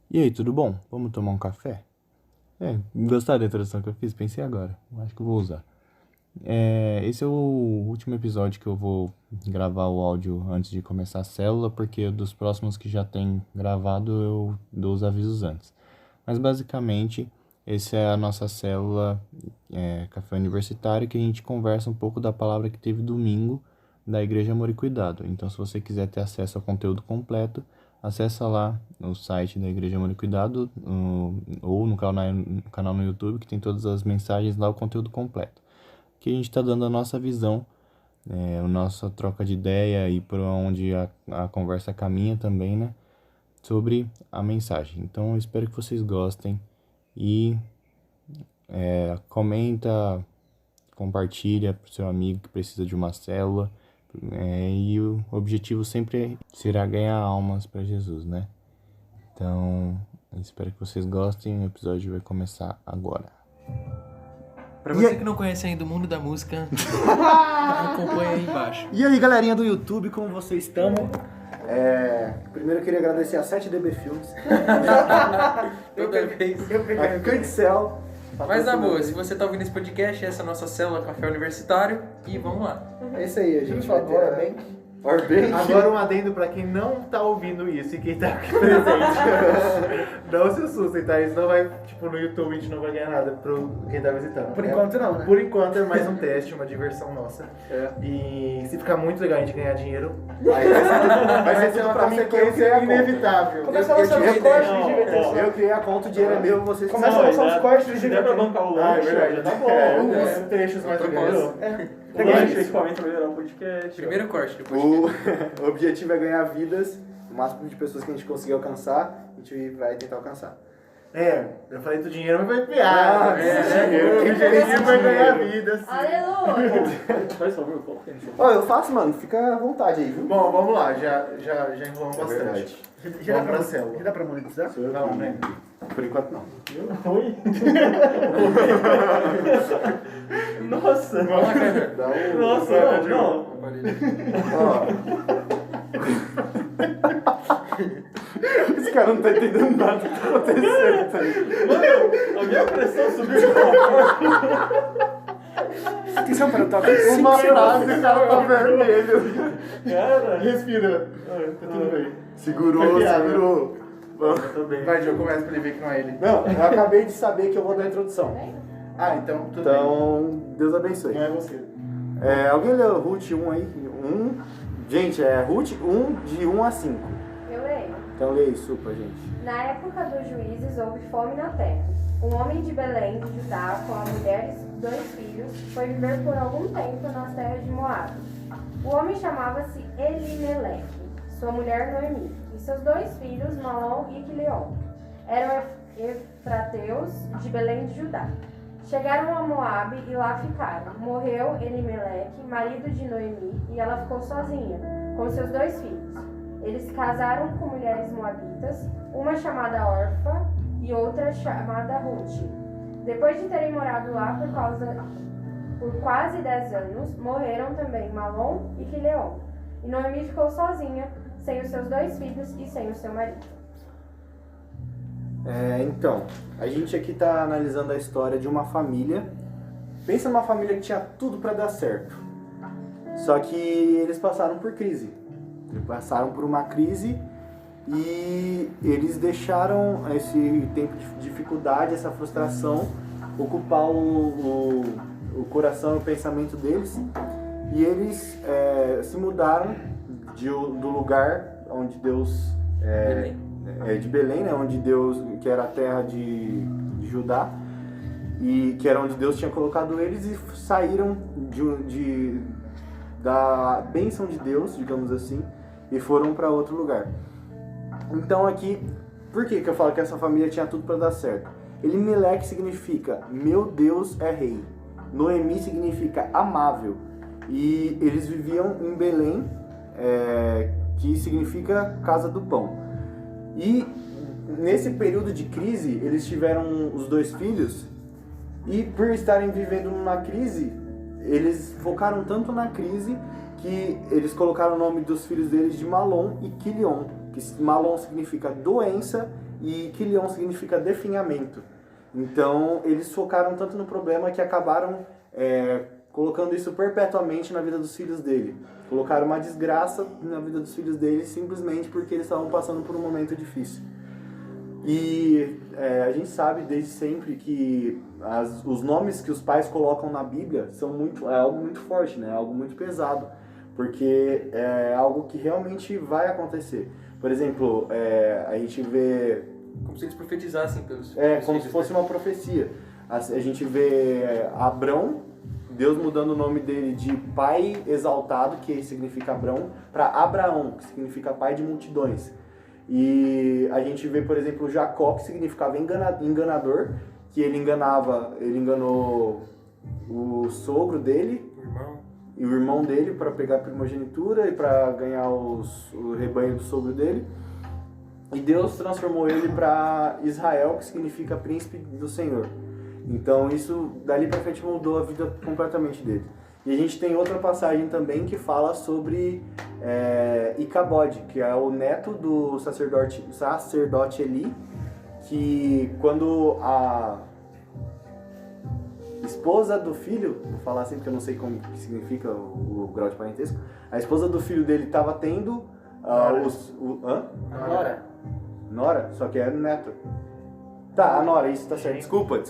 E aí, tudo bom? Vamos tomar um café? Gostaram da introdução que eu fiz? Pensei agora. Acho que eu vou usar. Esse é o último episódio que eu vou gravar o áudio antes de começar a célula, porque dos próximos que já tem gravado eu dou os avisos antes. Mas basicamente, essa é a nossa célula Café Universitário, que a gente conversa um pouco da palavra que teve domingo da Igreja Amor e Cuidado. Então, se você quiser ter acesso ao conteúdo completo, acessa lá no site da Igreja Amor e Cuidado ou no canal no YouTube, que tem todas as mensagens lá, o conteúdo completo. Que a gente está dando a nossa visão, a nossa troca de ideia e por onde a conversa caminha também, né? Sobre a mensagem. Então, eu espero que vocês gostem e comenta, compartilha para o seu amigo que precisa de uma célula. E o objetivo sempre será ganhar almas para Jesus, né? Então, eu espero que vocês gostem. O episódio vai começar agora. Pra você que não conhece ainda o mundo da música, acompanha aí embaixo. E aí, galerinha do YouTube, como vocês estão? Primeiro eu queria agradecer a 7DB Filmes, Toda vez. a Cancel. Mas na boa, se você tá ouvindo esse podcast, essa é a nossa célula Café Universitário e vamos lá. É isso aí, a gente vai ter... Orbank. Orbank. Agora um adendo pra quem não tá ouvindo isso e quem tá aqui presente. Não se assustem, tá? Isso não vai, tipo, no YouTube a gente não vai ganhar nada pro quem tá visitando. Por enquanto não, né? Por enquanto é mais um teste, uma diversão nossa. É. E se ficar muito legal a gente ganhar dinheiro, Vai ser uma pra mim que eu criei consequência a conta. inevitável. Começa a lançar os cortes de GVT. Eu criei a conta, o dinheiro é meu, vocês Começa a lançar os cortes de Se der pra GVT. bancar o Ah, é lanche, verdade. já tá bom. Os trechos mais legais. O lanche, equipamento pra melhorar o podcast. Primeiro corte, depois. O objetivo é ganhar vidas, o máximo de pessoas que a gente conseguir alcançar, a gente vai tentar alcançar. Eu falei do dinheiro, mas foi piada. dinheiro. O objetivo vai ganhar vidas. Aleluia! Faz favor, coloca aí. Ó, eu faço, mano, fica à vontade aí, viu? Bom, vamos lá, já enrolamos bastante. verdade. Vamos pra célula. Já dá pra monetizar? Não, né? Por enquanto não. Oi? Nossa! Vamos lá, cara. Dá um... Nossa, não. Ó. Esse cara não tá entendendo nada do que tá acontecendo, tá ligado? Mano, a minha pressão subiu de uma Atenção para o top 5 frases, o cara tá vermelho. Cara, Respira. Tá tudo bem. Segurou, Foi piada. segurou. tô bem. Vai, Diogo, começa pra ele ver que não é ele. Não, eu acabei de saber que eu vou dar a introdução. Ah, então tudo bem. Então, Deus abençoe. Não é você. Alguém leu Ruth 1 aí? 1. Gente, é Ruth 1 de 1 a 5. Eu leio. Então lê isso pra gente. Na época dos juízes houve fome na terra. Um homem de Belém, de Judá, com a mulher e 2 filhos, foi viver por algum tempo nas terras de Moabe. O homem chamava-se Elimeleque, sua mulher Noemi, e seus 2 filhos, Malom e Quilion. Eram efrateus de Belém de Judá. Chegaram a Moabe e lá ficaram. Morreu Elimeleque, marido de Noemi, e ela ficou sozinha, com seus 2 filhos. Eles se casaram com mulheres moabitas, uma chamada Orfa e outra chamada Ruth. Depois de terem morado lá por quase 10 anos, morreram também Malom e Quilion. E Noemi ficou sozinha, sem os seus 2 filhos e sem o seu marido. Então, a gente aqui tá analisando a história de uma família. Pensa numa família que tinha tudo pra dar certo. Só que eles passaram por crise. Eles passaram por uma crise e eles deixaram esse tempo de dificuldade, essa frustração, ocupar o coração e o pensamento deles. E eles se mudaram do lugar onde Deus... de Belém, né, onde Deus, que era a terra de Judá, e que era onde Deus tinha colocado eles, e saíram da bênção de Deus, digamos assim, e foram para outro lugar. Então aqui, por que eu falo que essa família tinha tudo para dar certo? Elimeleque significa meu Deus é rei, Noemi significa amável, e eles viviam em Belém, que significa casa do pão. E nesse período de crise, eles tiveram os 2 filhos, e por estarem vivendo numa crise, eles focaram tanto na crise que eles colocaram o nome dos filhos deles de Malom e Quilion, que Malom significa doença e Quilion significa definhamento. Então, eles focaram tanto no problema que acabaram colocando isso perpetuamente na vida dos filhos dele. Colocaram uma desgraça na vida dos filhos dele simplesmente porque eles estavam passando por um momento difícil. E a gente sabe desde sempre que os nomes que os pais colocam na Bíblia é algo muito forte, né? É algo muito pesado, porque é algo que realmente vai acontecer. Por exemplo, a gente vê... Como se eles profetizassem pelos como se fosse uma profecia. A gente vê Abrão, Deus mudando o nome dele de pai exaltado, que significa Abrão, para Abraão, que significa pai de multidões. E a gente vê, por exemplo, Jacó, que significava enganador, que ele enganou o sogro dele e o irmão dele para pegar a primogenitura e para ganhar o rebanho do sogro dele. E Deus transformou ele para Israel, que significa príncipe do Senhor. Então isso dali para frente mudou a vida completamente dele. E a gente tem outra passagem também que fala sobre Icabode, que é o neto do sacerdote Eli, que quando a esposa do filho, vou falar assim porque eu não sei como que significa o grau de parentesco, a esposa do filho dele estava tendo Nora, só que é neto. Tá, a Nora, isso tá certo. Desculpa.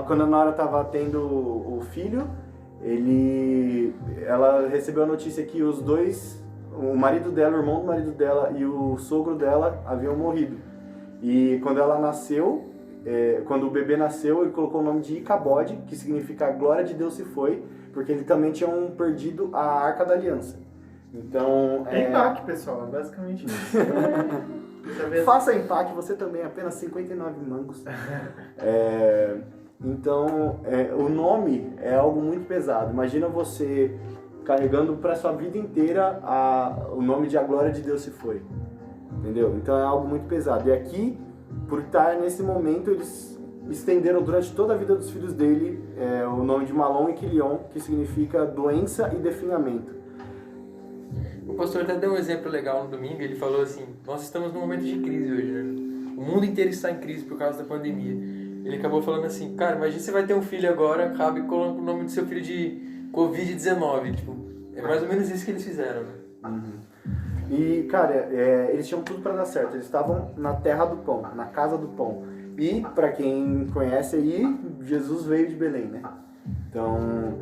Quando a Nora estava tendo o filho, ela recebeu a notícia que os dois, o marido dela, o irmão do marido dela e o sogro dela haviam morrido. E quando ela nasceu, quando o bebê nasceu, ele colocou o nome de Icabode, que significa a glória de Deus se foi, porque eles também tinham perdido a Arca da Aliança. Então... Empaque, pessoal, é basicamente isso. Faça empaque, você também, apenas 59 mangos. Então, o nome é algo muito pesado. Imagina você carregando para sua vida inteira o nome de a glória de Deus se foi. Entendeu? Então é algo muito pesado. E aqui, por estar nesse momento, eles estenderam durante toda a vida dos filhos dele o nome de Malom e Quilion, que significa doença e definhamento. O pastor até deu um exemplo legal no domingo, ele falou assim, nós estamos num momento de crise hoje, né? O mundo inteiro está em crise por causa da pandemia. Ele acabou falando assim, cara, imagina você vai ter um filho agora, acaba e coloca o nome do seu filho de Covid-19, tipo, é mais ou menos isso que eles fizeram, né? Uhum. E, cara, eles tinham tudo para dar certo, eles estavam na terra do pão, na casa do pão. E, para quem conhece aí, Jesus veio de Belém, né? Então,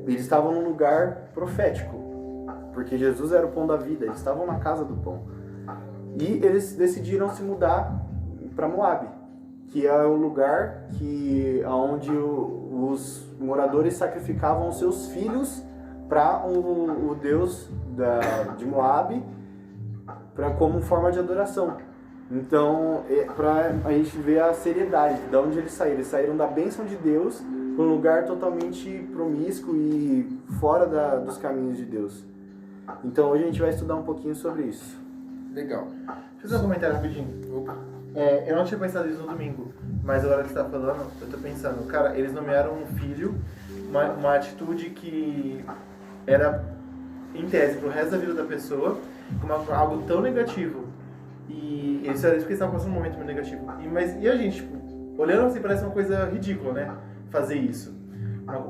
eles estavam num lugar profético, porque Jesus era o pão da vida, eles estavam na casa do pão. E eles decidiram se mudar para Moabe, que é o lugar onde os moradores sacrificavam os seus filhos para o deus de Moabe como forma de adoração. Então, para a gente ver a seriedade de onde eles saíram da bênção de Deus para um lugar totalmente promíscuo e fora dos caminhos de Deus. Então hoje a gente vai estudar um pouquinho sobre isso. Legal. Deixa eu fazer um comentário rapidinho. Opa. Eu não tinha pensado isso no domingo, mas agora que você tá falando, eu tô pensando, cara, eles nomearam um filho, uma atitude que era, em tese, pro resto da vida da pessoa, como algo tão negativo. E eles fizeram isso porque eles estavam passando um momento muito negativo. E a gente, tipo, olhando assim, parece uma coisa ridícula, né? Fazer isso.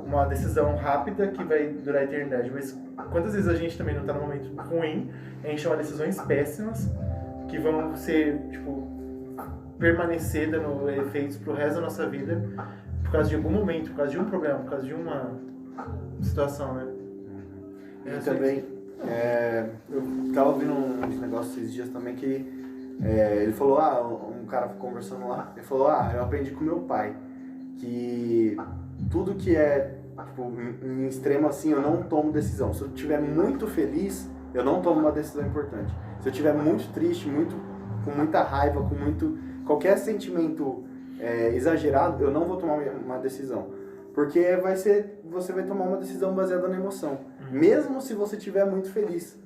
Uma decisão rápida que vai durar a eternidade, mas quantas vezes a gente também não está num momento ruim, a gente toma decisões péssimas que vão ser, tipo, permanecer dando efeitos pro resto da nossa vida por causa de algum momento, por causa de um problema, por causa de uma situação, né? E também, eu tava ouvindo uns negócios esses dias também que ele falou, um cara conversando lá, ele falou, eu aprendi com meu pai que tudo que é tipo, em extremo assim, eu não tomo decisão. Se eu estiver muito feliz, eu não tomo uma decisão importante. Se eu estiver muito triste, com muita raiva, qualquer sentimento exagerado, eu não vou tomar uma decisão. Porque você vai tomar uma decisão baseada na emoção. Mesmo se você estiver muito feliz.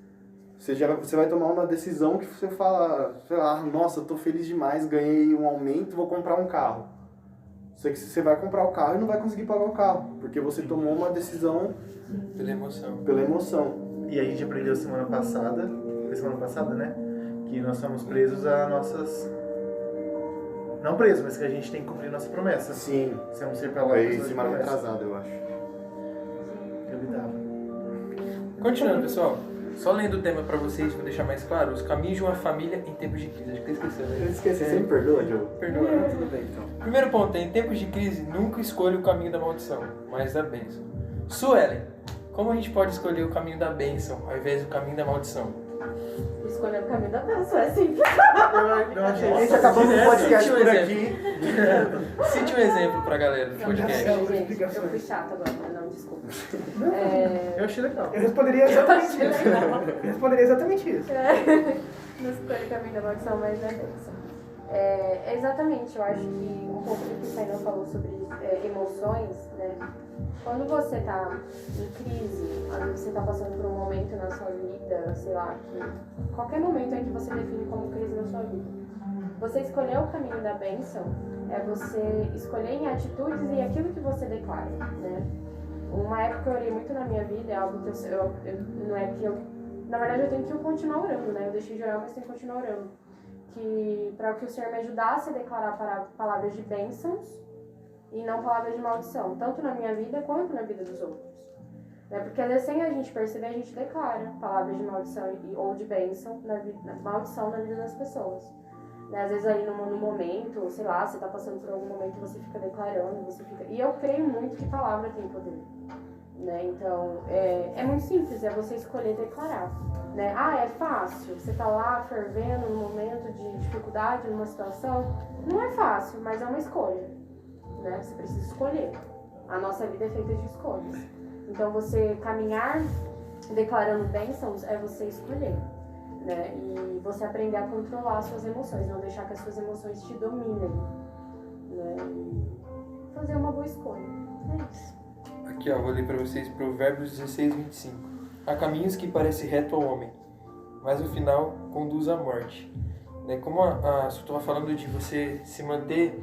Você vai tomar uma decisão que você fala, sei lá, nossa, eu tô feliz demais, ganhei um aumento, vou comprar um carro. Só que você vai comprar o carro e não vai conseguir pagar o carro, porque você tomou uma decisão pela emoção. Pela emoção. E a gente aprendeu semana passada, né? Que nós estamos presos a nossas... Não presos, mas que a gente tem que cumprir nossa promessa. Sim. Ser um ser palavra. Foi semana retrasada, eu acho. Continuando, pessoal. Só lendo o tema pra vocês, vou deixar mais claro. Os caminhos de uma família em tempos de crise. Acho que eu esqueci, né? Eu esqueci, você me perdoa, Diogo? Perdoa. Tudo bem, então. Primeiro ponto, em tempos de crise, nunca escolha o caminho da maldição, mas da bênção. Suelen, como a gente pode escolher o caminho da bênção ao invés do caminho da maldição? Escolher o caminho da pessoa, é simples. Gente, acabamos o podcast por aqui. Cite um exemplo pra galera do podcast. Gente, eu fui chata agora, não, desculpa. Eu achei legal. Eu responderia exatamente isso. Eu responderia exatamente isso. Não escolhe o caminho da maldição, mas é bênção. Exatamente, eu acho que um pouco do que o Sainon falou sobre emoções, né? Quando você tá em crise, às vezes você tá passando por um momento na sua vida, sei lá, qualquer momento aí que você define como crise na sua vida. Você escolher o caminho da bênção é você escolher em atitudes e aquilo que você declara, né? Uma época que eu orei muito na minha vida, é algo que não é que eu... Na verdade, eu tenho que continuar orando, né? Eu deixei de orar, mas tenho que continuar orando. Que para que o Senhor me ajudasse a declarar palavras de bênçãos e não palavras de maldição, tanto na minha vida quanto na vida dos outros. Né? Porque às vezes, sem a gente perceber, a gente declara palavras de maldição ou de bênção, maldição na vida das pessoas. Né? Às vezes aí no momento, sei lá, você está passando por algum momento e você fica declarando, E eu creio muito que palavra tem poder. Né? Então, é muito simples, é você escolher declarar. Né? É fácil, você tá lá fervendo num momento de dificuldade, numa situação. Não é fácil, mas é uma escolha. Né? Você precisa escolher. A nossa vida é feita de escolhas. Então, você caminhar declarando bênçãos é você escolher. Né? E você aprender a controlar as suas emoções, não deixar que as suas emoções te dominem. Né? E fazer uma boa escolha. É isso. Aqui, vou ler para vocês Provérbios 16, 25. Há caminhos que parecem reto ao homem, mas no final conduz à morte. Como a Su estava falando de você se manter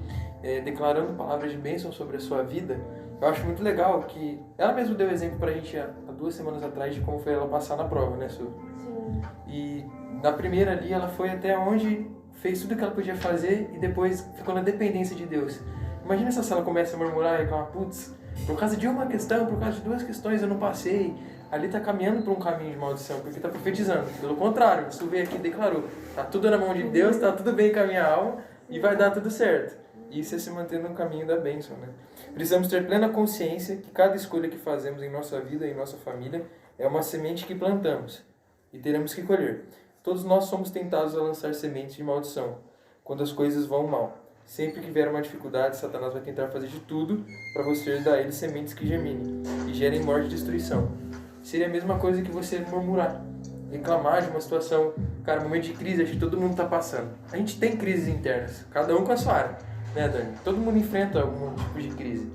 declarando palavras de bênção sobre a sua vida, eu acho muito legal que ela mesma deu exemplo pra gente há 2 semanas atrás de como foi ela passar na prova, né, Su? Sim. E na primeira ali ela foi até onde fez tudo que ela podia fazer e depois ficou na dependência de Deus. Imagina se ela começa a murmurar e reclamar, putz, por causa de uma questão, por causa de 2 questões eu não passei. Ali tá caminhando por um caminho de maldição, porque tá profetizando. Pelo contrário, Su veio aqui e declarou, tá tudo na mão de Deus, tá tudo bem com a minha alma e vai dar tudo certo. Isso é se manter no caminho da bênção, né? Precisamos ter plena consciência que cada escolha que fazemos em nossa vida e em nossa família é uma semente que plantamos e teremos que colher. Todos nós somos tentados a lançar sementes de maldição quando as coisas vão mal. Sempre que vier uma dificuldade, Satanás vai tentar fazer de tudo para você dar a ele sementes que germinem e gerem morte e destruição. Seria a mesma coisa que você murmurar, reclamar de uma situação, cara, momento de crise, acho que todo mundo está passando. A gente tem crises internas, cada um com a sua área, né, Dani? Todo mundo enfrenta algum tipo de crise.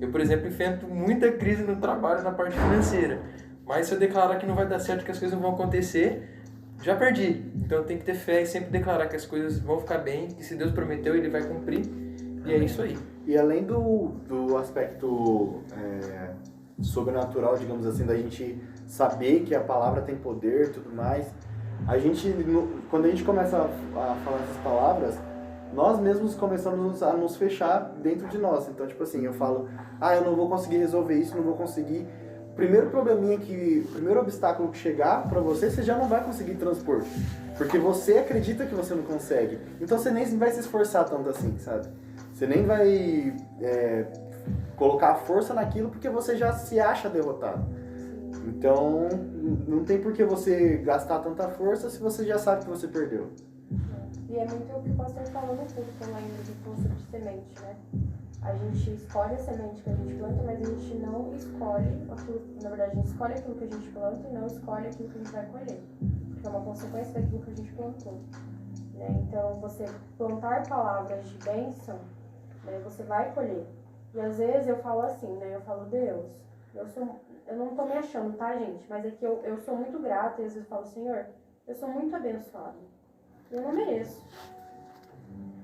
Eu, por exemplo, enfrento muita crise no trabalho, na parte financeira. Mas se eu declarar que não vai dar certo, que as coisas não vão acontecer, já perdi. Então eu tenho que ter fé e sempre declarar que as coisas vão ficar bem, que se Deus prometeu, Ele vai cumprir. E é isso aí. E além do aspecto sobrenatural, digamos assim, da gente saber que a palavra tem poder e tudo mais, quando a gente começa a falar essas palavras, nós mesmos começamos a nos fechar dentro de nós. Então, tipo assim, eu falo, eu não vou conseguir resolver isso, não vou conseguir. O primeiro probleminha o primeiro obstáculo que chegar pra você já não vai conseguir transpor. Porque você acredita que você não consegue. Então você nem vai se esforçar tanto assim, sabe? Você nem vai colocar força naquilo porque você já se acha derrotado. Então, não tem por que você gastar tanta força se você já sabe que você perdeu. E é muito o que o pastor falou no culto também, de curso de semente, né? A gente escolhe a semente que a gente planta, mas a gente não escolhe aquilo, na verdade, a gente escolhe aquilo que a gente planta e não escolhe aquilo que a gente vai colher. Porque é uma consequência daquilo que a gente plantou. Né? Então, você plantar palavras de bênção, né, você vai colher. E às vezes eu falo assim, né? Eu falo, Deus, eu não tô me achando, tá, gente? Mas é que eu sou muito grata e às vezes eu falo, Senhor, eu sou muito abençoada. Eu não mereço.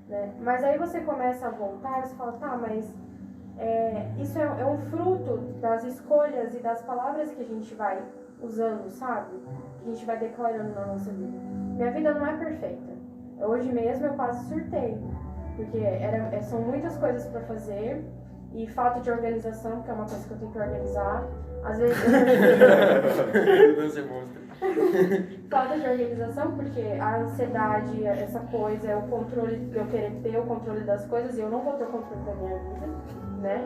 Né? Mas aí você começa a voltar e você fala, tá, mas isso é um fruto das escolhas e das palavras que a gente vai usando, sabe? Que a gente vai declarando na nossa vida. minha vida não é perfeita. Hoje mesmo eu quase surtei, porque são muitas coisas para fazer e falta de organização, que é uma coisa que eu tenho que organizar. Às vezes Você mostra. falta de organização, porque a ansiedade, essa coisa, é o controle, eu querer ter o controle das coisas e eu não vou ter o controle da minha vida, né?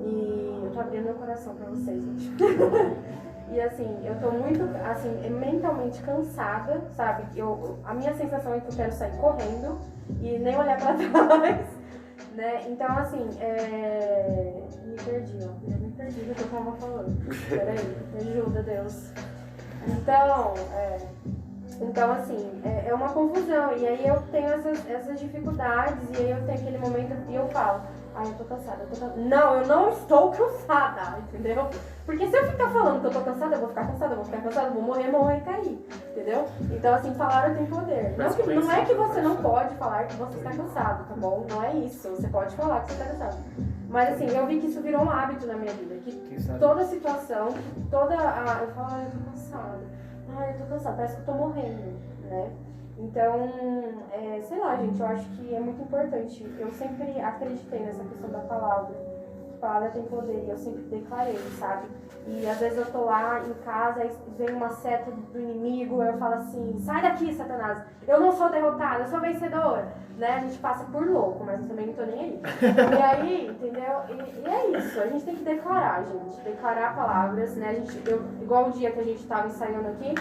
E eu tô abrindo meu coração pra vocês, gente. E assim, eu tô muito, assim, mentalmente cansada, sabe? A minha sensação é que eu quero sair correndo e nem olhar pra trás, né? Então, assim, me perdi, ó. Eu me perdi do que eu tava falando. Peraí, me ajuda, Deus. Então assim, é uma confusão. E aí eu tenho essas dificuldades, e aí eu tenho aquele momento e eu falo, eu tô cansada, Não, eu não estou cansada, entendeu? Porque se eu ficar falando que eu tô cansada, eu vou ficar cansada, vou morrer e cair, entendeu? Então assim, palavra tem poder. Não é que você não pode falar que você está cansado, tá bom? Não é isso, você pode falar que você está cansado. Mas assim, eu vi que isso virou um hábito na minha vida, que toda situação, eu falo, eu tô cansada, parece que eu tô morrendo, né? Então, sei lá, gente, eu acho que é muito importante. Eu sempre acreditei nessa questão da palavra. A palavra tem poder, e eu sempre declarei, sabe? E às vezes eu tô lá em casa, aí vem uma seta do inimigo, eu falo assim, sai daqui, Satanás, eu não sou derrotada, eu sou vencedora, né? A gente passa por louco, mas eu também não tô nem aí. E aí, entendeu? E é isso, a gente tem que declarar, gente, declarar palavras, né? Igual o dia que a gente tava ensaiando aqui,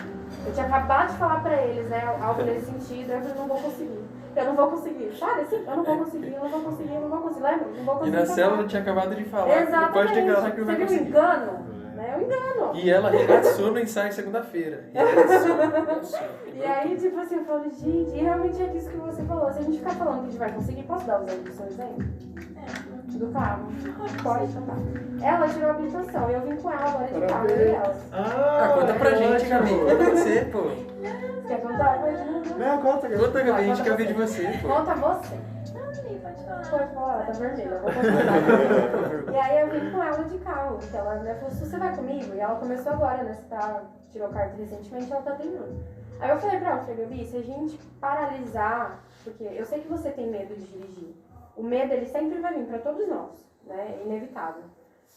eu tinha acabado de falar pra eles, né, algo nesse sentido, eu falei, não vou conseguir, sabe assim? Eu não vou conseguir, lembra? Não vou conseguir. E na célula eu tinha acabado de falar. Exatamente. Pode declarar que não vai conseguir. Você viu o engano? Né? Eu engano. E ela regaçou no ensaio segunda-feira. E aí, tipo assim, eu falo, gente, e realmente é isso que você falou. Se a gente ficar falando que a gente vai conseguir, posso dar os exemplo? Do carro. Pode, então tá. Ela tirou a habilitação e eu vim com ela agora de carro, eu e ela. Conta pra gente, Gabi. Conta você, pô. Quer contar? Não, conta, Conta, Gabi, a gente quer ouvir de você, pô. Conta você. Pode falar, tá vermelha, eu vou contar. E aí eu vim com ela de carro, porque ela falou, você vai comigo? E ela começou agora, né? Tirou carta recentemente, ela tá treinando. Aí eu falei pra ela, Gabi, se a gente paralisar, porque eu sei que você tem medo de dirigir. O medo, ele sempre vai vir pra todos nós, né? É inevitável.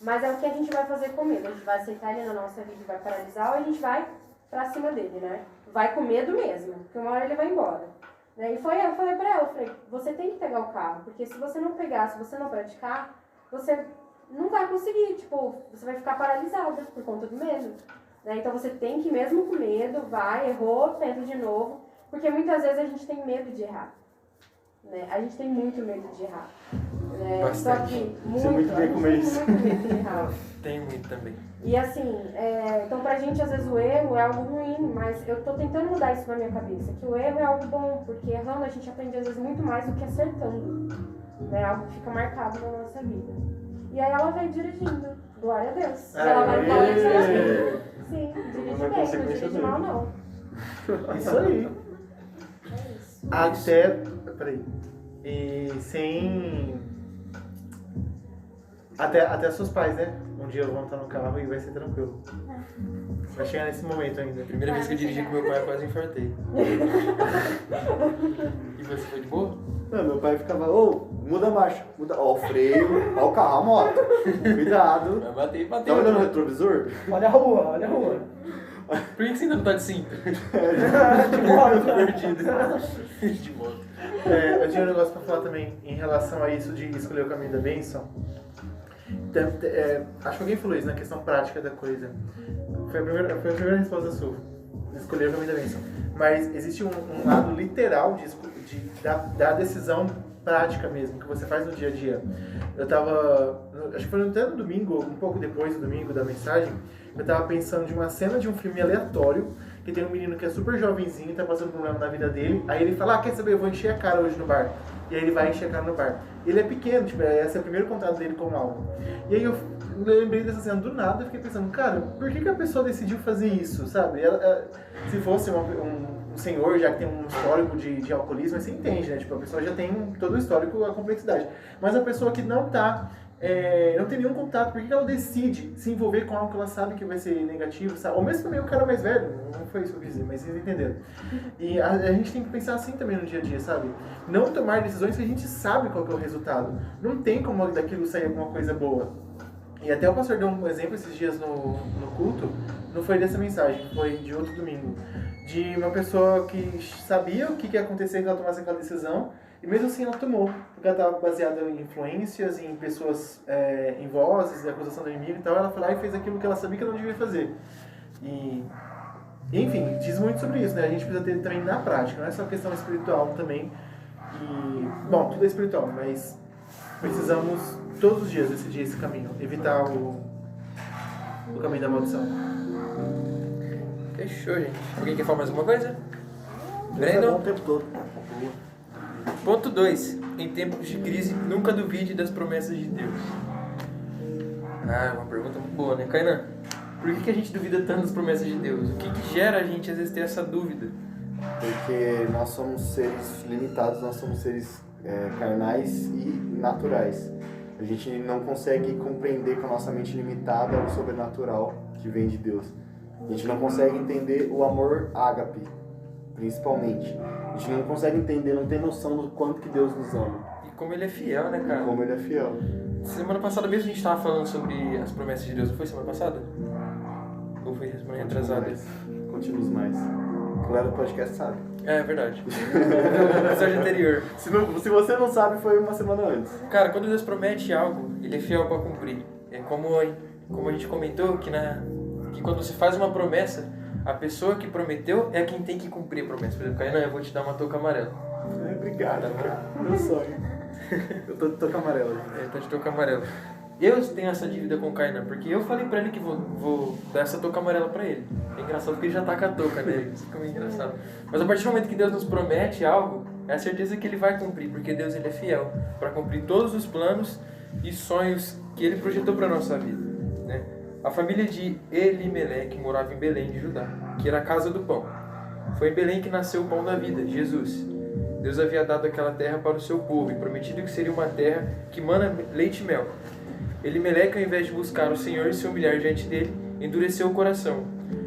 Mas é o que a gente vai fazer com medo. A gente vai aceitar ele na nossa vida e vai paralisar, ou a gente vai pra cima dele, né? Vai com medo mesmo, porque uma hora ele vai embora. Né? E eu falei pra ela, você tem que pegar o carro, porque se você não pegar, se você não praticar, você não vai conseguir, tipo, você vai ficar paralisada por conta do medo. Né? Então você tem que, mesmo com medo, errou, tenta de novo, porque muitas vezes a gente tem medo de errar. Né? A gente tem muito medo de errar. Né? Só que muito medo de errar. Tenho muito também. E assim, então pra gente às vezes o erro é algo ruim, mas eu tô tentando mudar isso na minha cabeça, que o erro é algo bom, porque errando a gente aprende às vezes muito mais do que acertando. Né? Algo que fica marcado na nossa vida. E aí ela veio dirigindo, glória a Deus. E ela vai falar isso. Sim, dirige bem, não dirige mal não. Isso aí. É isso. Peraí. E sem... Até seus pais, né? Um dia vão estar no carro e vai ser tranquilo. Vai chegar nesse momento ainda. Primeira vez que eu dirigi com meu pai, eu quase infartei. E você foi de boa? Não, meu pai ficava, muda a marcha, o freio, o carro, a moto. Cuidado. Vai bater. Tá olhando o retrovisor? Olha a rua. Por que você ainda não tá de cinto? De moto. Perdido. De moto. Eu tinha um negócio pra falar também em relação a isso de escolher o caminho da bênção. Acho que alguém falou isso na questão prática da coisa. Foi a primeira resposta sua. Escolher o caminho da bênção. Mas existe um lado literal da decisão prática mesmo, que você faz no dia a dia. Eu tava, acho que foi até no domingo, um pouco depois do domingo da mensagem, eu tava pensando de uma cena de um filme aleatório, que tem um menino que é super jovenzinho e tá passando problema na vida dele, aí ele fala, quer saber, eu vou encher a cara hoje no bar. E aí ele vai encher a cara no bar. Ele é pequeno, tipo, esse é o primeiro contato dele com algo. E aí eu lembrei dessa cena do nada e fiquei pensando, cara, por que a pessoa decidiu fazer isso, sabe? Se fosse um senhor, já que tem um histórico de alcoolismo, você entende, né? Tipo, a pessoa já tem todo o histórico, a complexidade. Mas a pessoa que não tá não tem nenhum contato, por que ela decide se envolver com algo que ela sabe que vai ser negativo, sabe? Ou mesmo também o cara mais velho, não foi isso que eu quis dizer, mas vocês entenderam. E a gente tem que pensar assim também no dia a dia, sabe? Não tomar decisões que a gente sabe qual que é o resultado. Não tem como daquilo sair alguma coisa boa. E até o pastor deu um exemplo esses dias no culto, não foi dessa mensagem, foi de outro domingo, de uma pessoa que sabia o que ia acontecer quando ela tomasse aquela decisão, e mesmo assim ela tomou, porque ela estava baseada em influências, em pessoas, em vozes, em acusação do inimigo e tal. Ela foi lá e fez aquilo que ela sabia que ela não devia fazer. E, enfim, diz muito sobre isso, né? A gente precisa ter também na prática, não é só questão espiritual também. E, bom, tudo é espiritual, mas precisamos todos os dias decidir esse caminho, evitar o caminho da maldição. Fechou, gente. Alguém quer falar mais alguma coisa? Deus é bom Brandon? o tempo todo. Ponto 2. Em tempos de crise, nunca duvide das promessas de Deus. Uma pergunta muito boa, né, Kainan? Por que a gente duvida tanto das promessas de Deus? O que gera a gente, às vezes, ter essa dúvida? Porque nós somos seres limitados, nós somos seres carnais e naturais. A gente não consegue compreender com a nossa mente limitada o sobrenatural que vem de Deus. A gente não consegue entender o amor ágape, principalmente. A gente não consegue entender, não tem noção do quanto que Deus nos ama. E como ele é fiel, né, cara? Como Ele é fiel. Semana passada mesmo a gente estava falando sobre as promessas de Deus. Não foi semana passada? Ou foi semana retrasada? Contínuos mais. A galera do podcast sabe. É verdade. No episódio anterior. Se você não sabe, foi uma semana antes. Cara, quando Deus promete algo, ele é fiel para cumprir. É como a gente comentou, que quando você faz uma promessa, a pessoa que prometeu é quem tem que cumprir a promessa. Por exemplo, Kainan, eu vou te dar uma touca amarela. Obrigado, cara. Meu sonho. Eu tô de touca amarela. Ele tá de touca amarela. Eu tenho essa dívida com o Kainan, porque eu falei pra ele que vou dar essa touca amarela pra ele. É engraçado porque ele já tá com a touca, né? Isso fica meio engraçado. Mas a partir do momento que Deus nos promete algo, é a certeza que Ele vai cumprir, porque Deus ele é fiel para cumprir todos os planos e sonhos que Ele projetou pra nossa vida, né? A família de Elimeleque morava em Belém de Judá, que era a casa do pão. Foi em Belém que nasceu o pão da vida, Jesus. Deus havia dado aquela terra para o seu povo e prometido que seria uma terra que mana leite e mel. Elimeleque, ao invés de buscar o Senhor e se humilhar diante dele, endureceu o coração,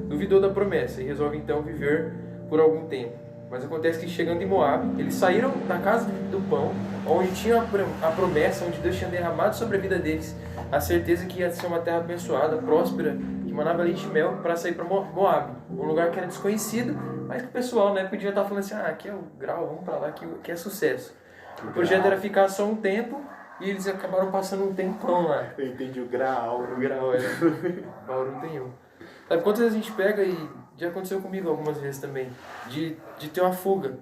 duvidou da promessa e resolve então viver por algum tempo. Mas acontece que chegando em Moab, eles saíram da casa do pão, onde tinha a promessa, onde Deus tinha derramado sobre a vida deles a certeza que ia ser uma terra abençoada, próspera, que manava leite e mel, para sair para Moab, um lugar que era desconhecido, mas que o pessoal na época devia estar falando assim, aqui é o grau, vamos para lá, que é sucesso. O projeto era ficar só um tempo, e eles acabaram passando um tempão lá. Eu entendi o grau. O grau, Bauru tem um. Sabe quantas vezes a gente pega e já aconteceu comigo algumas vezes também, de ter uma fuga.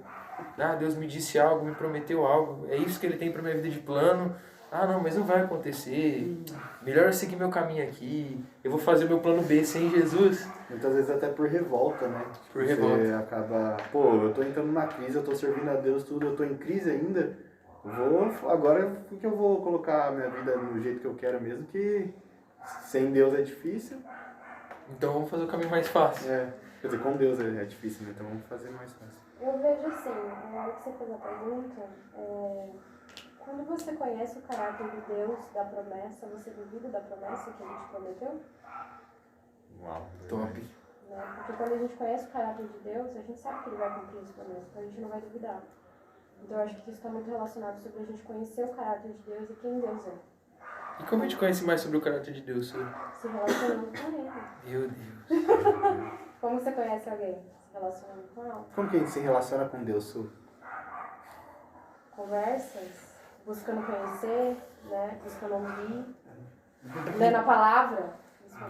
Deus me disse algo, me prometeu algo, é isso que Ele tem para minha vida de plano. Não, mas não vai acontecer. Melhor eu seguir meu caminho aqui. Eu vou fazer meu plano B sem Jesus. Muitas vezes até por revolta, né? Por Você revolta. acaba, eu tô entrando numa crise, eu tô servindo a Deus tudo, eu tô em crise ainda. Agora que eu vou colocar a minha vida no jeito que eu quero mesmo, que sem Deus é difícil. Então vamos fazer o caminho mais fácil. Quer dizer, com Deus é difícil, né? Então vamos fazer mais fácil. Eu vejo assim, na hora que você fez a pergunta, quando você conhece o caráter de Deus, da promessa, você duvida da promessa que Ele te prometeu? Uau. Top. Né? Porque quando a gente conhece o caráter de Deus, a gente sabe que Ele vai cumprir as promessas, então a gente não vai duvidar. Então eu acho que isso está muito relacionado sobre a gente conhecer o caráter de Deus e quem Deus é. E como a gente conhece mais sobre o caráter de Deus, Su? Se relacionando com Ele. Meu Deus. Como você conhece alguém? Se relacionando com ela. Como que a gente se relaciona com Deus, Su? Conversas, buscando conhecer, né? Buscando ouvir, lendo a palavra.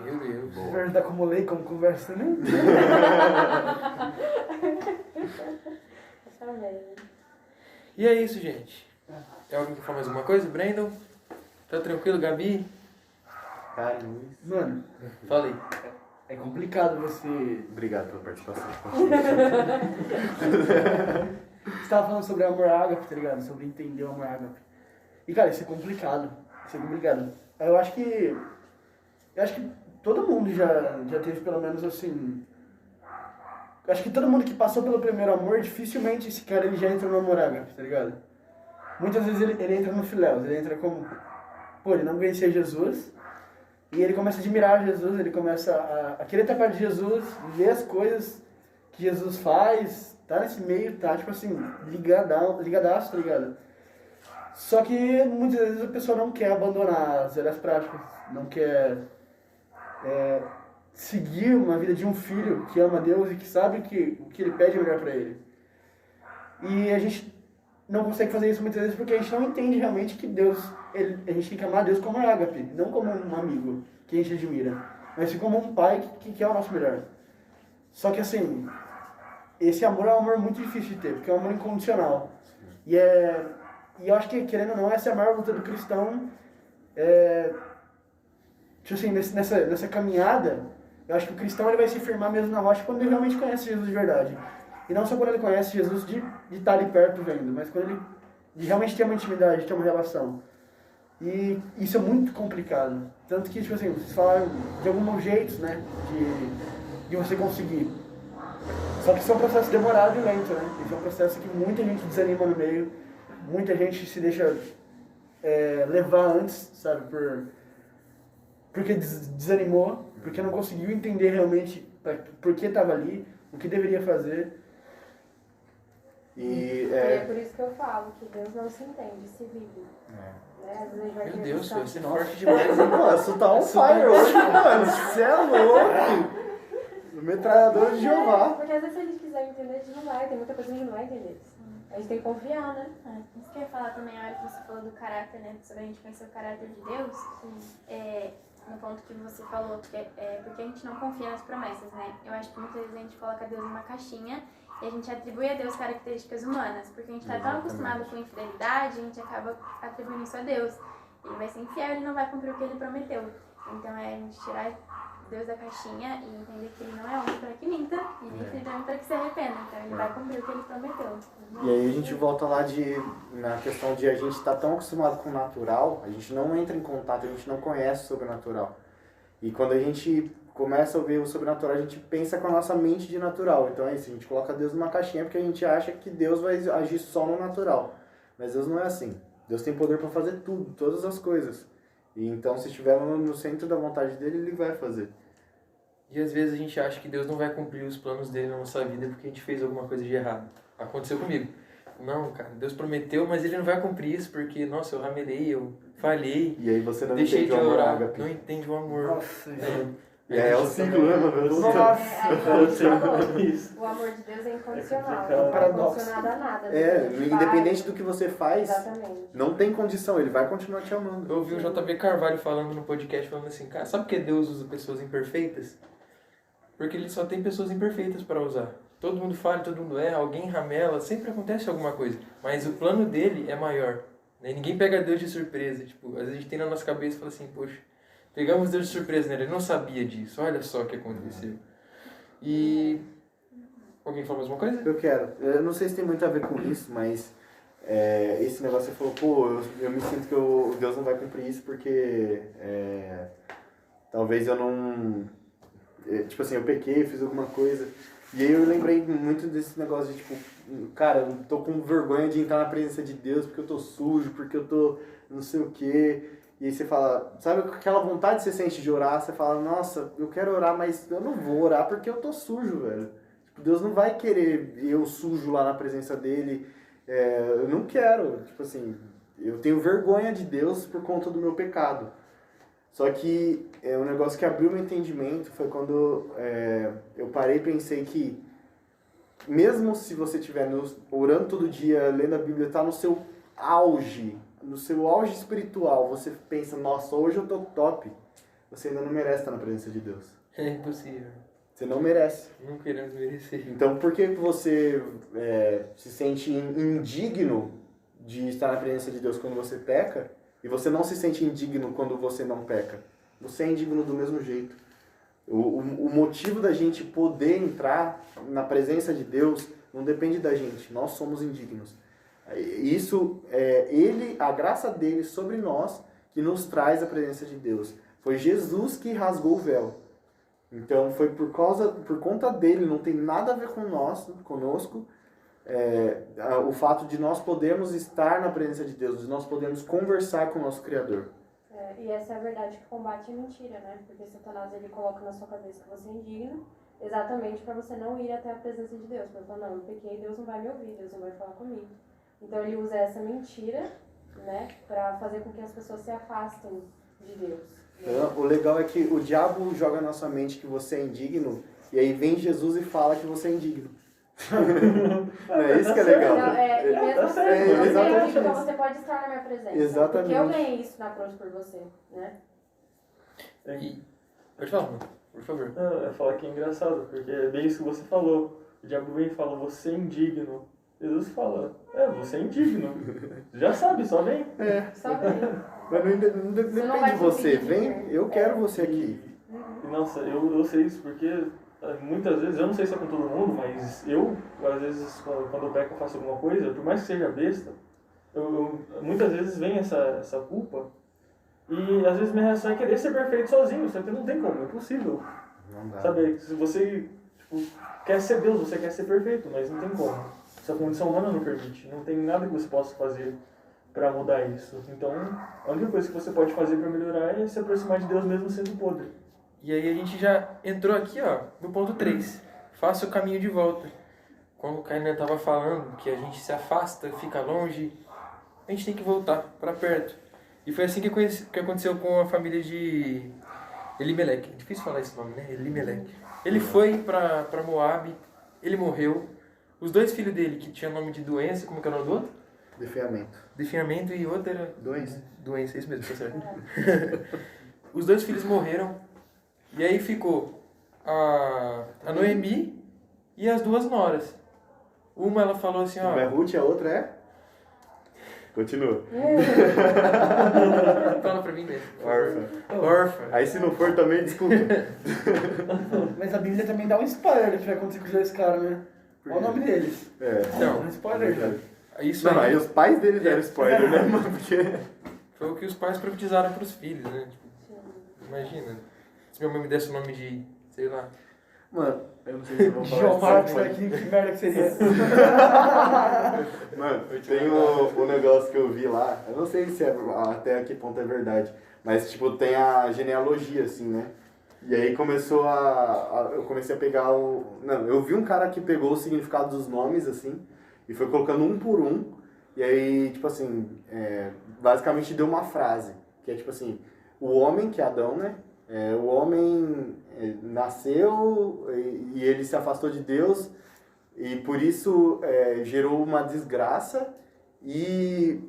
Meu Deus. Conversa como lei, como conversa também. Também. E é isso, gente. Tem alguém que fala mais alguma coisa? Brandon? Tá tranquilo, Gabi? Cara, Luiz. Mano, Fala aí. é complicado você... Obrigado pela participação. Você tava falando sobre amor ágape, tá ligado? Sobre entender o amor ágape. E, cara, isso é complicado. Isso é complicado. Eu acho que todo mundo já teve pelo menos assim... Eu acho que todo mundo que passou pelo primeiro amor, dificilmente esse cara ele já entra no amor ágape, tá ligado? Muitas vezes ele entra no filéus, ele entra como pô, ele não conhecia Jesus, e ele começa a admirar Jesus, ele começa a querer estar perto de Jesus, ver as coisas que Jesus faz, tá nesse meio, tá, tipo assim, ligadaço, tá ligado? Só que muitas vezes a pessoa não quer abandonar as velhas práticas, não quer seguir uma vida de um filho que ama Deus e que sabe que o que ele pede é melhor pra ele. E a gente não consegue fazer isso muitas vezes porque a gente não entende realmente que Deus, a gente tem que amar Deus como ágape, não como um amigo que a gente admira, mas sim como um pai que quer o nosso melhor. Só que assim, esse amor é um amor muito difícil de ter, porque é um amor incondicional. E eu acho que, querendo ou não, essa é a maior luta do cristão. Tipo assim, nessa caminhada, eu acho que o cristão ele vai se firmar mesmo na rocha quando ele realmente conhece Jesus de verdade. E não só quando ele conhece Jesus de estar ali perto vendo, mas quando ele de realmente ter uma intimidade, ter uma relação. E isso é muito complicado. Tanto que, tipo assim, vocês falaram de alguns jeitos, né, de você conseguir. Só que isso é um processo demorado e lento, né? Isso é um processo que muita gente desanima no meio, muita gente se deixa levar antes, sabe, porque desanimou, porque não conseguiu entender realmente por que estava ali, o que deveria fazer. E é por isso que eu falo que Deus não se entende, se vive. Né? Às vezes vai Meu ter Deus, que você é forte demais, hein? Nossa, tá on fire hoje, mano. Você é louco. Metralhador de Jeová. Porque às vezes se a gente quiser entender, a gente não vai. Tem muita coisa que a gente não vai entender. A gente tem que confiar, né? Isso que eu ia falar também, a hora que você falou do caráter, né? Sobre a gente conhecer o caráter de Deus. No ponto que você falou, porque a gente não confia nas promessas, né? Eu acho que muitas vezes a gente coloca Deus numa caixinha e a gente atribui a Deus características humanas, porque a gente tá tão acostumado com infidelidade, a gente acaba atribuindo isso a Deus. Ele vai ser infiel, ele não vai cumprir o que ele prometeu. Então a gente tirar Deus da caixinha e entender que ele não é homem para que minta e nem filho de homem para que se arrependa. Então ele vai cumprir o que ele prometeu. E aí a gente volta lá na questão de a gente estar tão acostumado com o natural, a gente não entra em contato, a gente não conhece o sobrenatural. E quando a gente começa a ver o sobrenatural, a gente pensa com a nossa mente de natural. Então é isso, a gente coloca Deus numa caixinha porque a gente acha que Deus vai agir só no natural. Mas Deus não é assim. Deus tem poder para fazer tudo, todas as coisas. E então se estiver no centro da vontade dele, ele vai fazer. E às vezes a gente acha que Deus não vai cumprir os planos dele na nossa vida porque a gente fez alguma coisa de errado. Aconteceu comigo. Não, cara, Deus prometeu, mas ele não vai cumprir isso porque, nossa, eu ramelei, eu falhei. E aí você não deixei entende de o amor orar, ágape. não entende o amor. Nossa, É o ciclo, né, meu? O amor de Deus é incondicional. É um Não é paradoxo. condicionado a nada. Do que a gente Independente faz. do que você faz, Exatamente. não tem condição, ele vai continuar te amando. Eu ouvi o JB Carvalho falando no podcast, falando assim, cara, sabe por que Deus usa pessoas imperfeitas? Porque ele só tem pessoas imperfeitas para usar. Todo mundo falha, todo mundo erra, alguém ramela, sempre acontece alguma coisa. Mas o plano dele é maior. Né? Ninguém pega Deus de surpresa. Tipo, às vezes a gente tem na nossa cabeça e fala assim, poxa, pegamos Deus de surpresa, né? Ele não sabia disso, olha só o que aconteceu. E... Alguém falou mais uma coisa? Eu quero. Eu não sei se tem muito a ver com isso, mas esse negócio você falou, pô, eu me sinto que Deus não vai cumprir isso porque talvez eu não... tipo assim, eu pequei, fiz alguma coisa. E aí eu lembrei muito desse negócio de tipo, cara, eu tô com vergonha de entrar na presença de Deus porque eu tô sujo, porque eu tô não sei o quê. E aí você fala, sabe aquela vontade que você sente de orar, você fala, nossa, eu quero orar, mas eu não vou orar porque eu tô sujo, velho. Tipo, Deus não vai querer eu sujo lá na presença dele. Eu não quero, tipo assim, eu tenho vergonha de Deus por conta do meu pecado. Só que um negócio que abriu meu entendimento foi quando eu parei e pensei que mesmo se você estiver orando todo dia, lendo a Bíblia, tá no seu auge espiritual, você pensa, nossa, hoje eu tô top, você ainda não merece estar na presença de Deus. É impossível. Você não merece. Não queremos merecer. Então por que você se sente indigno de estar na presença de Deus quando você peca? E você não se sente indigno quando você não peca. Você é indigno do mesmo jeito. O motivo da gente poder entrar na presença de Deus não depende da gente. Nós somos indignos. Isso a graça dele sobre nós que nos traz a presença de Deus. Foi Jesus que rasgou o véu. Então foi por conta dele, não tem nada a ver com conosco. O fato de nós podermos estar na presença de Deus, de nós podermos conversar com o nosso Criador. E essa é a verdade que combate a mentira, né? Porque Satanás, ele coloca na sua cabeça que você é indigno, exatamente para você não ir até a presença de Deus. Porque não, eu pequei, Deus não vai me ouvir, Deus não vai falar comigo. Então ele usa essa mentira, né, para fazer com que as pessoas se afastem de Deus. Então, o legal é que o diabo joga na sua mente que você é indigno, e aí vem Jesus e fala que você é indigno. É isso que é legal. Então, e mesmo assim, exatamente você é isso. então você pode estar na minha presença. Exatamente. Porque eu ganhei isso na cruz por você, né? E... Pode falar, mano. Por favor. Não, eu ia falar que é engraçado, porque é bem isso que você falou. O diabo vem e fala, você é indigno. Jesus fala, você é indigno. Já sabe, só vem. Só bem. Mas não Você não depende vai de você. conseguir Vem, viver. eu quero você aqui. E, nossa, eu sei isso porque muitas vezes, eu não sei se é com todo mundo, mas eu, às vezes, quando eu peco eu faço alguma coisa, por mais que seja besta, muitas vezes vem essa culpa e às vezes minha reação é querer ser perfeito sozinho, só que não tem como, é impossível. Não dá. Sabe, se você quer ser Deus, você quer ser perfeito, mas não tem como. Sua condição humana não permite, não tem nada que você possa fazer para mudar isso. Então, a única coisa que você pode fazer para melhorar é se aproximar de Deus mesmo sendo podre. E aí a gente já entrou aqui, ó, no ponto 3. Faça o caminho de volta. Como o Kainan estava falando, que a gente se afasta, fica longe, a gente tem que voltar para perto. E foi assim que aconteceu com a família de Elimelec. É difícil falar esse nome, né? Elimelec. Ele foi para Moab, ele morreu. Os 2 filhos dele, que tinham nome de doença, como que é o nome do outro? Definhamento e outro era... Doença, isso mesmo, tá certo. Os 2 filhos morreram. E aí ficou a Noemi e as 2 noras. Uma ela falou assim, ó... Uma é Ruth e a outra é? Continua. Fala pra mim mesmo. Órfã. Órfã. Aí se não for também, desculpa. Mas a Bíblia também dá um spoiler do que vai acontecer com os 2 caras, né? Qual o nome deles? Então, Um spoiler já. isso Não, aí aí os pais deles deram spoiler, né, mano? Porque... foi o que os pais profetizaram pros filhos, né? Tipo, imagina, se minha mãe me desse o nome de, sei lá... Mano, eu não sei se eu vou falar João isso, Marcos, mas- que merda que seria. Mano, tem um negócio que eu vi lá, eu não sei se até que ponto é verdade, mas tipo, tem a genealogia, assim, né? E aí começou eu comecei a pegar Não, eu vi um cara que pegou o significado dos nomes, assim, e foi colocando um por um, e aí, tipo assim, basicamente deu uma frase, que é tipo assim, o homem, que é Adão, né? O homem nasceu e ele se afastou de Deus e por isso gerou uma desgraça,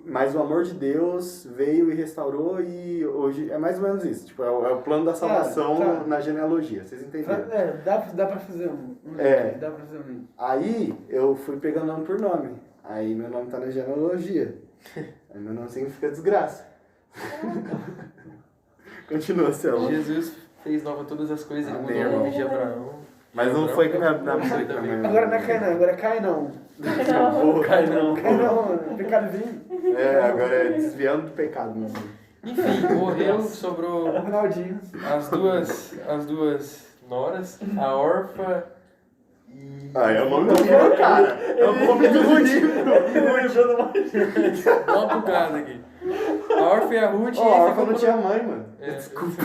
mas o amor de Deus veio e restaurou e hoje é mais ou menos isso. Tipo, é o plano da salvação tá. na genealogia, vocês entenderam? Dá pra fazer um link, dá pra fazer um link. Aí eu fui pegando nome por nome. Aí meu nome tá na genealogia. Aí meu nome significa desgraça. Continua, Céu. Jesus fez nova todas as coisas, ele Amém, mudou o nome de irmão. Abraão. Mas não foi que na Foi também. Agora não é Cainã, agora é Cainão. Cai não. Cainão, pecadozinho. Agora é desviando do pecado, meu amigo. Enfim, morreu, sobrou Ronaldinho. as duas noras, a órfã e... É o nome do livro, cara. É o nome do livro. Dá uma bugada aqui. A órfã e a Ruth... Ó, a órfã não tinha mãe, mano. Desculpa.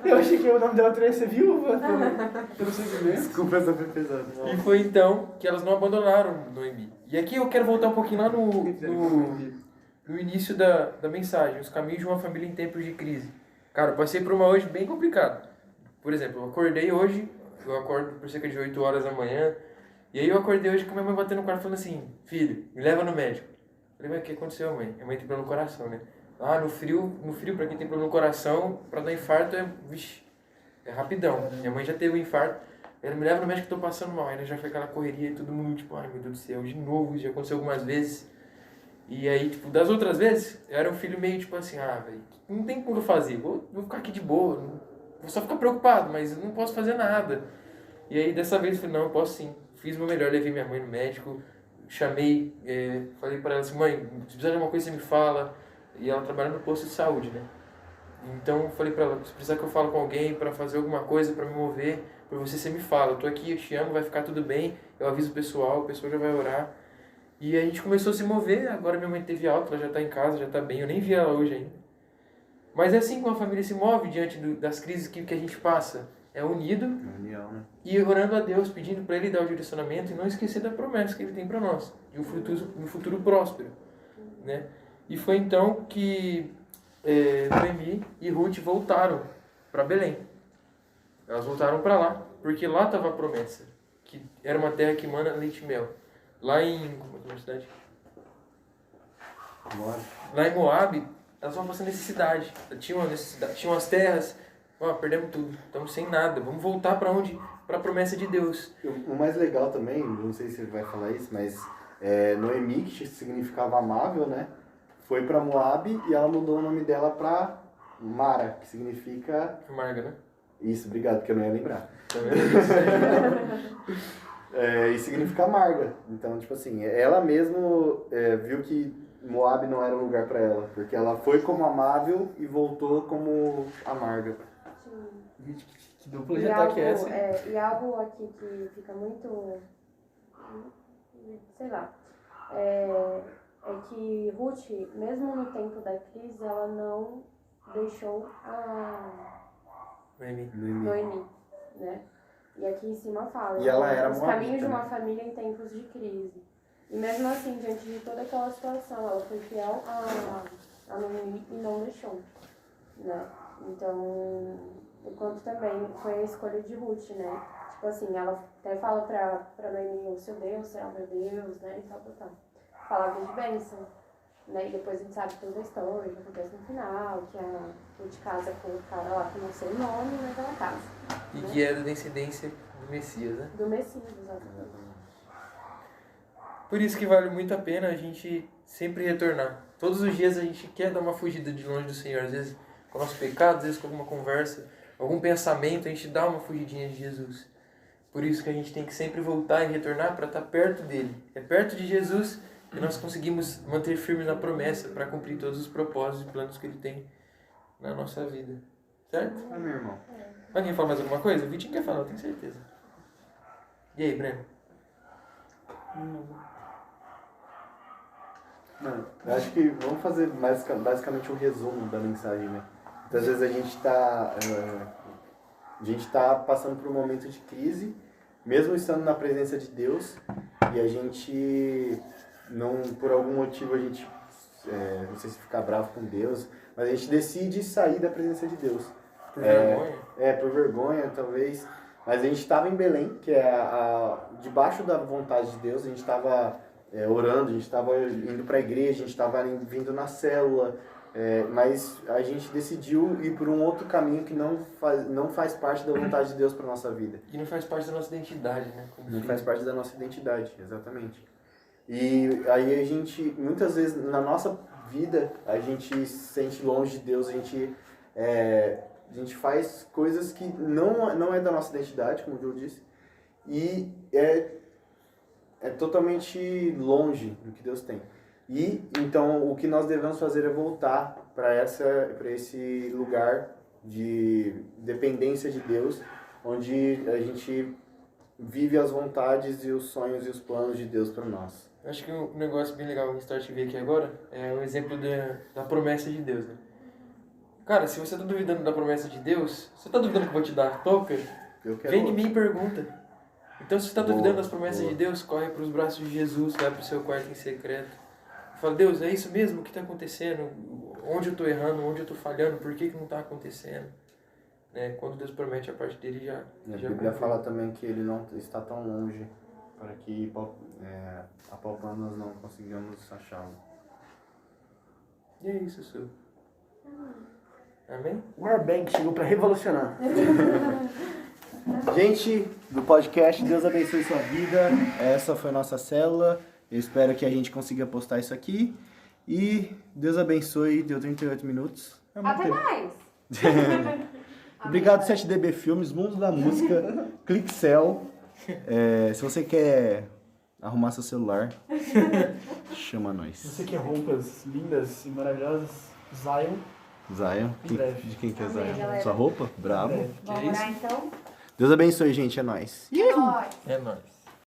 Eu achei que o nome dela teria ser viúva. Pelo segmento. Desculpa essa foi pesada. E foi então que elas não abandonaram Noemi. E aqui eu quero voltar um pouquinho lá no início da mensagem, os caminhos de uma família em tempos de crise. Cara, eu passei por uma hoje bem complicada. Por exemplo, eu acordei hoje, eu acordo por cerca de 8 horas da manhã, e aí eu acordei hoje com minha mãe batendo no quarto falando assim, filho, me leva no médico. Eu falei, mas o que aconteceu, mãe? Minha mãe tem problema no coração, né? No frio, pra quem tem problema no coração, pra dar infarto é rapidão. Minha mãe já teve um infarto, ela me leva no médico que eu tô passando mal. Aí já foi aquela correria e todo mundo, tipo, ai meu Deus do céu, de novo, já aconteceu algumas vezes. E aí, tipo, das outras vezes, eu era um filho meio tipo assim, velho, não tem como eu fazer, vou ficar aqui de boa, vou só ficar preocupado, mas eu não posso fazer nada. E aí, dessa vez, eu falei, não, eu posso sim. Fiz o meu melhor, levei minha mãe no médico, chamei, falei pra ela assim, mãe, se precisar de alguma coisa, você me fala. E ela trabalha no posto de saúde, né? Então, eu falei pra ela, se precisar que eu fale com alguém pra fazer alguma coisa, pra me mover, pra você me fala. Eu tô aqui, eu te amo, vai ficar tudo bem, eu aviso o pessoal já vai orar. E a gente começou a se mover, agora minha mãe teve alta, ela já tá em casa, já tá bem, eu nem vi ela hoje ainda. Mas é assim que uma família se move diante das crises que a gente passa. É unido União, né? e orando a Deus, pedindo para Ele dar o direcionamento e não esquecer da promessa que Ele tem para nós, de um futuro próspero, né? E foi então que Noemi e Ruth voltaram para Belém. Elas voltaram para lá, porque lá estava a promessa, que era uma terra que mana leite e mel. Lá em... Como é a cidade? Lá em Moab, elas estavam passando necessidade. Tinham uma necessidade, tinham as terras. Ó, perdemos tudo, estamos sem nada. Vamos voltar para onde? Para a promessa de Deus. O mais legal também, não sei se ele vai falar isso, mas Noemi, que significava amável, né? Foi para Moab e ela mudou o nome dela para Mara, que significa... Amarga, né? Isso, obrigado, porque eu não ia lembrar. Tá vendo? E significa amarga. Então, tipo assim, ela mesmo viu que Moab não era um lugar para ela, porque ela foi como amável e voltou como amarga. Gente, que dupla de ataque é essa? E algo aqui que fica muito, sei lá, é que Ruth, mesmo no tempo da crise, ela não deixou a Noemi, né? E aqui em cima fala, E ela era os moabita, caminhos de uma né? família em tempos de crise. E mesmo assim, diante de toda aquela situação, ela foi fiel a Noemi e não deixou, né? Então, enquanto também foi a escolha de Ruth, né? Tipo assim, ela até fala pra Noemi, o seu Deus será o meu Deus, né? E tal. Palavras de bênção, né? E depois a gente sabe toda a história que acontece no final, que a Ruth casa com o cara lá que não sei o nome, mas ela casa. E né? que é da descendência do Messias, né? Do Messias, exatamente. Por isso que vale muito a pena a gente sempre retornar. Todos os dias a gente quer dar uma fugida de longe do Senhor. Às vezes com o nosso pecado, às vezes com alguma conversa, algum pensamento, a gente dá uma fugidinha de Jesus. Por isso que a gente tem que sempre voltar e retornar para estar perto dele. É perto de Jesus que nós conseguimos manter firmes na promessa para cumprir todos os propósitos e planos que ele tem na nossa vida. Certo? Meu irmão. Alguém fala mais alguma coisa? O Vitinho quer falar, eu tenho certeza. E aí, Breno? Mano, eu acho que vamos fazer basicamente um resumo da mensagem, né? Muitas vezes a gente tá passando por um momento de crise, mesmo estando na presença de Deus, e a gente não, por algum motivo a gente, não sei se ficar bravo com Deus, mas a gente decide sair da presença de Deus. Por vergonha? Por vergonha, talvez. Mas a gente estava em Belém, que é debaixo da vontade de Deus, a gente estava orando, a gente estava indo para a igreja, a gente estava vindo na célula, mas a gente decidiu ir por um outro caminho que não faz parte da vontade de Deus para nossa vida. E não faz parte da nossa identidade, né? Não faz parte da nossa identidade, exatamente. E aí a gente, muitas vezes na nossa vida, a gente se sente longe de Deus, a gente faz coisas que não é da nossa identidade, como o Joe disse, e é totalmente longe do que Deus tem. E então o que nós devemos fazer é voltar para esse lugar de dependência de Deus, onde a gente vive as vontades e os sonhos e os planos de Deus para nós. Acho que um negócio bem legal que a gente está ver aqui agora é o exemplo da promessa de Deus, né? Cara, se você está duvidando da promessa de Deus, você está duvidando que eu vou te dar a touca? Vem em mim e pergunta. Então, se você está duvidando das promessas de Deus, corre para os braços de Jesus, vai para o seu quarto em secreto. Fala, Deus, é isso mesmo? O que está acontecendo? Onde eu estou errando? Onde eu estou falhando? Por que não está acontecendo? Né? Quando Deus promete a parte dele, já a Bíblia fala também que ele não está tão longe para que apalpando nós não conseguimos achá-lo. E é isso, Su. Amém? O Warbank chegou pra revolucionar. Gente do podcast, Deus abençoe sua vida. Essa foi a nossa célula. Eu espero que a gente consiga postar isso aqui. E Deus abençoe. Deu 38 minutos. Até mais! Obrigado, 7DB Filmes, Mundo da Música, Clixel. Se você quer arrumar seu celular, chama nós. Você quer roupas lindas e maravilhosas, Zion. De quem que é Amém, Zion? galera. Sua roupa? Bravo. Vamos orar então? Deus abençoe, gente. É nóis. É nóis! É nóis.